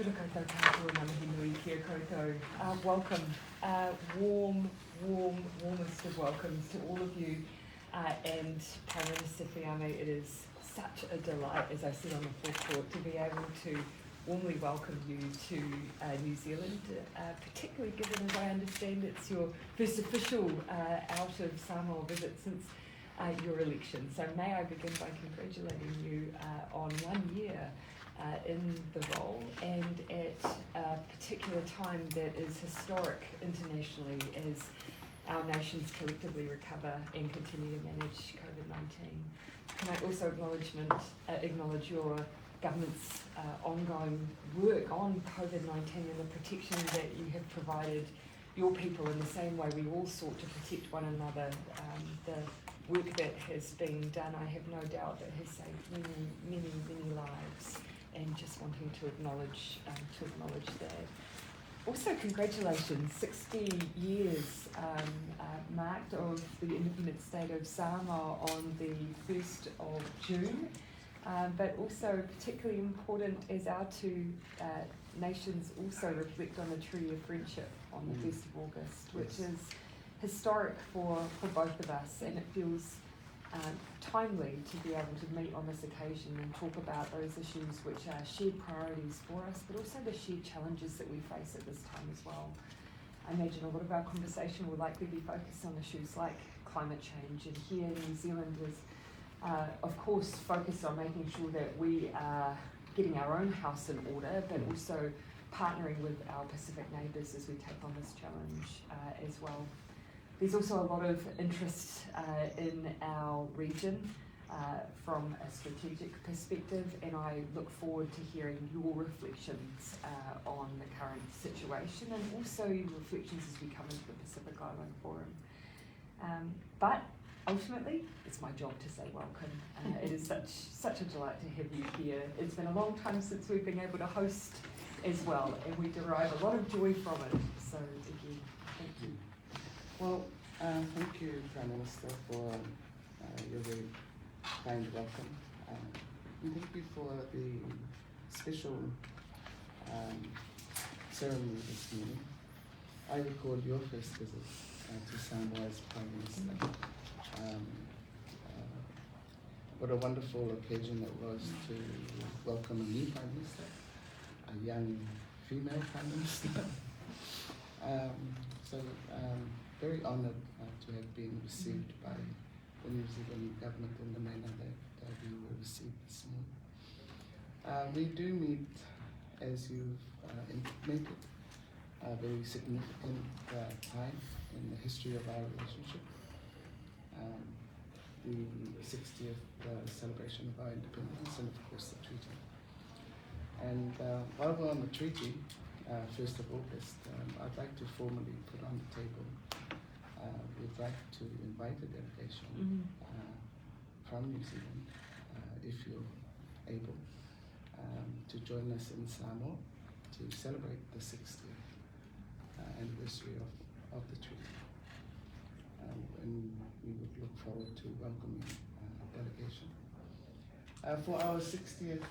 Kia ora koutou katoa, ngā mihi nui, kia koutou. Welcome, warmest of welcomes to all of you. And Prime Minister Fiame, it is such a delight, as I said on the forecourt, to be able to warmly welcome you to New Zealand, particularly given, as I understand, it's your first official out of Samoa visit since your election. So may I begin by congratulating you on 1 year in the role, and at a particular time that is historic internationally as our nations collectively recover and continue to manage COVID-19. Can I also acknowledge your government's ongoing work on COVID-19 and the protection that you have provided your people in the same way we all sought to protect one another. The work that has been done, I have no doubt, that has saved many lives, and just wanting to acknowledge that. Also, congratulations, 60 years marked of the independent state of Samoa on the 1st of June, but also particularly important as our two nations also reflect on the Treaty of Friendship on the 1st of August, which is historic for both of us, and it feels timely to be able to meet on this occasion and talk about those issues which are shared priorities for us, but also the shared challenges that we face at this time as well. I imagine a lot of our conversation will likely be focused on issues like climate change, and here New Zealand is of course focused on making sure that we are getting our own house in order, but also partnering with our Pacific neighbours as we take on this challenge as well. There's also a lot of interest in our region from a strategic perspective, and I look forward to hearing your reflections on the current situation, and also your reflections as we come into the Pacific Island Forum. But ultimately, it's my job to say welcome. It is such a delight to have you here. It's been a long time since we've been able to host as well, and we derive a lot of joy from it. So again, thank you. Well, thank you, Prime Minister, for your very kind welcome. And thank you for the special ceremony this morning. I recall your first visit to Samoa as Prime Minister. What a wonderful occasion it was to welcome a new Prime Minister, a young female Prime Minister. Very honoured to have been received by the New Zealand government in the manner that we were received this morning. We do meet, as you've intimated, a very significant time in the history of our relationship, the 60th celebration of our independence, and of course the treaty. And while we're on the treaty, 1st of August, I'd like to formally put on the table, we'd like to invite a delegation from New Zealand, if you're able, to join us in Samoa to celebrate the 60th anniversary of the treaty. And we would look forward to welcoming a delegation. For our 60th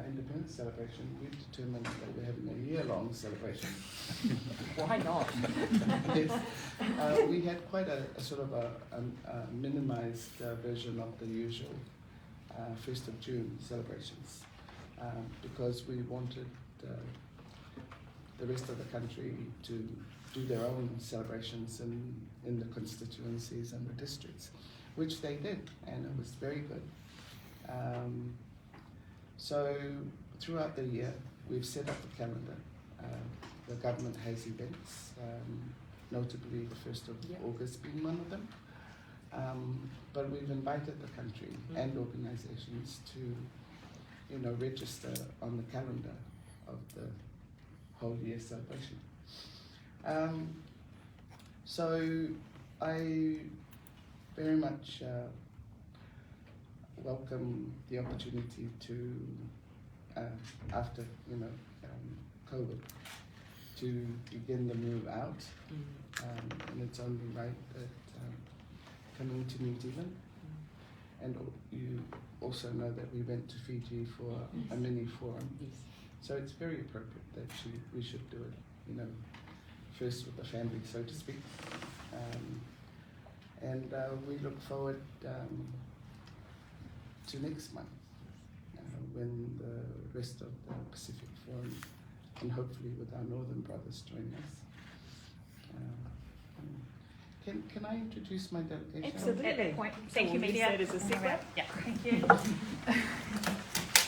independence celebration, we've determined that we're having a year-long celebration. Why not? Yes. We had quite a sort of a minimized version of the usual 1st of June celebrations, because we wanted the rest of the country to do their own celebrations in the constituencies and the districts, which they did, and it was very good. So throughout the year, we've set up a calendar. The government has events, notably the 1st of August being one of them. But we've invited the country and organizations to, register on the calendar of the whole year celebration. So I very much welcome the opportunity to, after COVID, to begin the move out, and it's only right that coming to New Zealand, and you also know that we went to Fiji for a mini forum. Yes. So it's very appropriate that we should do it, you know, first with the family, so to speak. And we look forward to next month when the rest of the Pacific Forum, and hopefully with our northern brothers, join us. Can I introduce my delegation? Absolutely. At that point. So Thank you, we'll use media. that as a segue? Yeah, thank you.